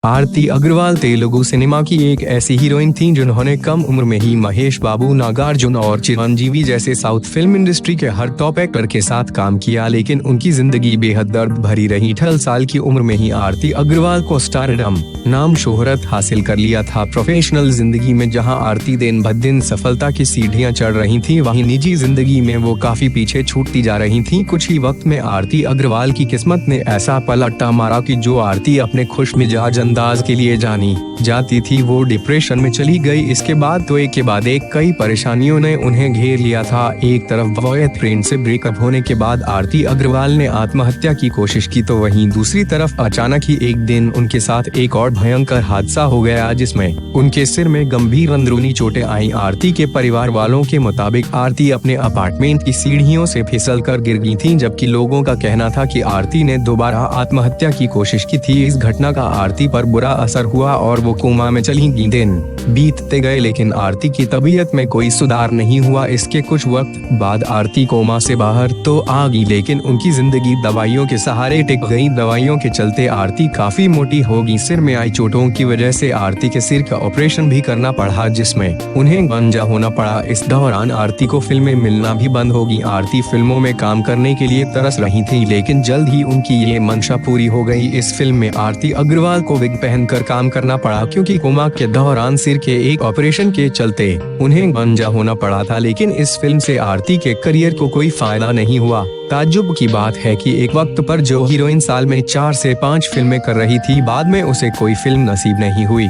आरती Agarwal Telugu cinema की एक ऐसी हीरोइन थीं जिन्होंने कम उम्र में ही महेश बाबू, नागार्जुन और चिरंजीवी जैसे साउथ फिल्म इंडस्ट्री के हर टॉप एक्टर के साथ काम किया, लेकिन उनकी जिंदगी बेहद दर्द भरी रही। 18 साल की उम्र में ही आरती अग्रवाल को स्टारडम नाम शोहरत हासिल कर लिया था। प्रोफेशनल जिंदगी में जहां आरती दिन ब दिन सफलता की सीढ़ियां चढ़ रही थी, वहीं निजी जिंदगी में वो काफी पीछे छूटती जा रही थी। कुछ ही वक्त में आरती अग्रवाल की किस्मत ने ऐसा पलटा मारा कि जो आरती अपने खुश मिजाज अंदाज के लिए जानी जाती थी, वो डिप्रेशन में चली गई। इसके बाद तो एक के बाद एक कई परेशानियों ने उन्हें घेर लिया था। एक तरफ बॉयफ्रेंड से ब्रेकअप होने के बाद आरती अग्रवाल ने आत्महत्या की कोशिश की, तो वहीं दूसरी तरफ अचानक ही एक दिन उनके साथ एक और भयंकर हादसा हो गया, जिसमें उनके सिर में गंभीर अंदरूनी चोटें आई। आरती के परिवार वालों के मुताबिक आरती अपने अपार्टमेंट की सीढ़ियों से फिसलकर गिर गई थी, जबकि लोगों का कहना था कि आरती ने दोबारा आत्महत्या की कोशिश की थी। इस घटना का आरती पर बुरा असर हुआ और वो कोमा में चली गई। दिन बीतते गए लेकिन आरती की तबीयत में कोई सुधार नहीं हुआ। इसके कुछ वक्त बाद आरती कोमा से बाहर तो आ गई, लेकिन उनकी जिंदगी दवाइयों के सहारे टिक गई। दवाइयों के चलते आरती काफी मोटी हो गई। सिर में आई चोटों की वजह से आरती के सिर का ऑपरेशन भी करना पड़ा, जिसमें उन्हें गंजा होना पड़ा। इस दौरान आरती को फिल्में मिलना भी बंद हो गई। आरती फिल्मों में काम करने के लिए तरस रही थी, लेकिन जल्द ही उनकी ये मंशा पूरी हो गई। इस फिल्म में आरती अग्रवाल को विग पहनकर काम करना पड़ा, क्योंकि कोमा के दौरान सिर के एक ऑपरेशन के चलते उन्हें गंजा होना पड़ा था। लेकिन इस फिल्म से आरती के करियर को कोई फायदा नहीं हुआ। ताज्जुब की बात है कि एक वक्त पर जो हीरोइन साल में 4 से 5 फिल्में कर रही थी, बाद में उसे कोई फिल्म नसीब नहीं हुई।